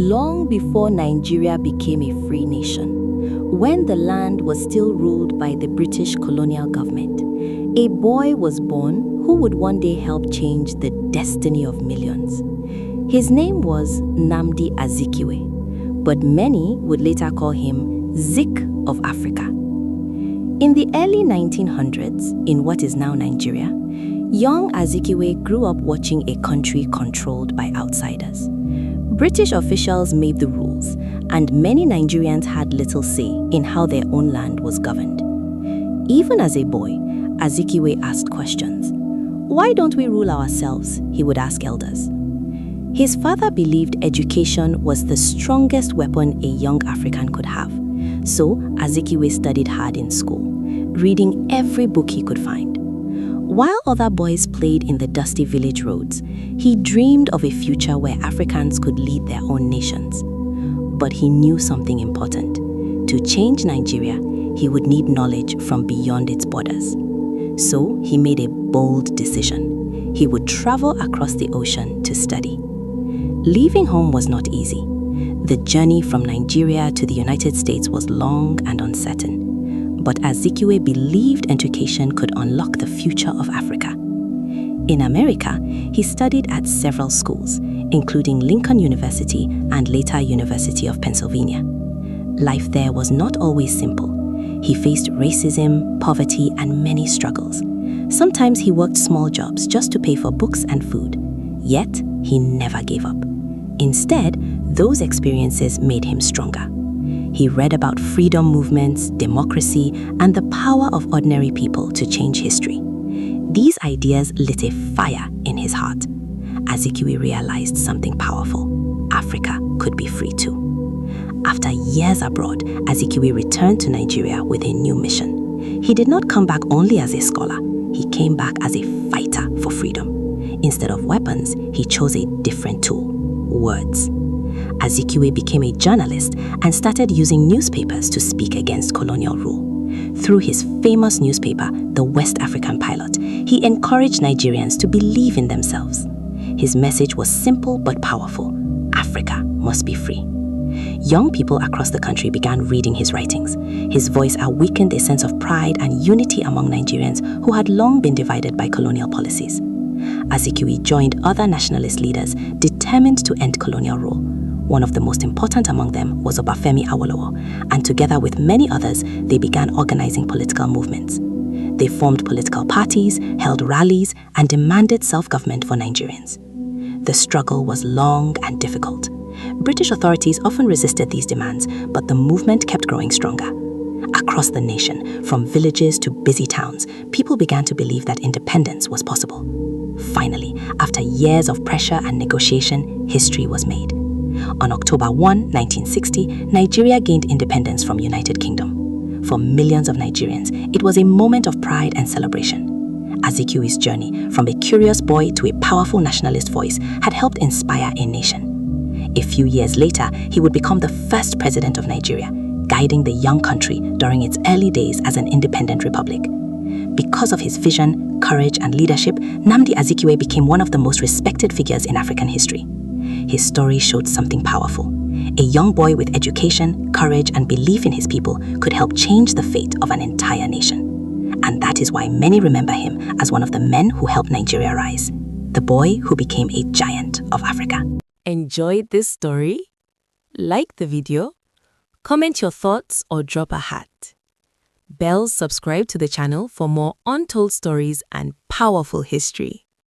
long before Nigeria became a free nation, when the land was still ruled by the British colonial government, a boy was born who would one day help change the destiny of millions. His name was Nnamdi Azikiwe, but many would later call him Zik of Africa. In the early 1900s, in what is now Nigeria, young Azikiwe grew up watching a country controlled by outsiders. British officials made the rules, and many Nigerians had little say in how their own land was governed. Even as a boy, Azikiwe asked questions. Why don't we rule ourselves? He would ask elders. His father believed education was the strongest weapon a young African could have. So Azikiwe studied hard in school, reading every book he could find. While other boys played in the dusty village roads, he dreamed of a future where Africans could lead their own nations. But he knew something important. To change Nigeria, he would need knowledge from beyond its borders. So he made a bold decision. He would travel across the ocean to study. Leaving home was not easy. The journey from Nigeria to the United States was long and uncertain. But Azikiwe believed education could unlock the future of Africa. In America, he studied at several schools, including Lincoln University and later University of Pennsylvania. Life there was not always simple. He faced racism, poverty, and many struggles. Sometimes he worked small jobs just to pay for books and food. Yet, he never gave up. Instead, those experiences made him stronger. He read about freedom movements, democracy, and the power of ordinary people to change history. These ideas lit a fire in his heart. Azikiwe realized something powerful. Africa could be free too. After years abroad, Azikiwe returned to Nigeria with a new mission. He did not come back only as a scholar. He came back as a fighter for freedom. Instead of weapons, he chose a different tool: words. Azikiwe became a journalist and started using newspapers to speak against colonial rule. Through his famous newspaper, The West African Pilot, he encouraged Nigerians to believe in themselves. His message was simple but powerful: Africa must be free. Young people across the country began reading his writings. His voice awakened a sense of pride and unity among Nigerians who had long been divided by colonial policies. Azikiwe joined other nationalist leaders determined to end colonial rule. One of the most important among them was Obafemi Awolowo, and together with many others, they began organizing political movements. They formed political parties, held rallies, and demanded self-government for Nigerians. The struggle was long and difficult. British authorities often resisted these demands, but the movement kept growing stronger. Across the nation, from villages to busy towns, people began to believe that independence was possible. Finally, after years of pressure and negotiation, history was made. On October 1, 1960, Nigeria gained independence from United Kingdom. For millions of Nigerians, it was a moment of pride and celebration. Azikiwe's journey, from a curious boy to a powerful nationalist voice, had helped inspire a nation. A few years later, he would become the first president of Nigeria, guiding the young country during its early days as an independent republic. Because of his vision, courage, and leadership, Nnamdi Azikiwe became one of the most respected figures in African history. His story showed something powerful. A young boy with education, courage, and belief in his people could help change the fate of an entire nation. And that is why many remember him as one of the men who helped Nigeria rise, the boy who became a giant of Africa. Enjoyed this story? Like the video? Comment your thoughts or drop a hat. Subscribe to the channel for more untold stories and powerful history.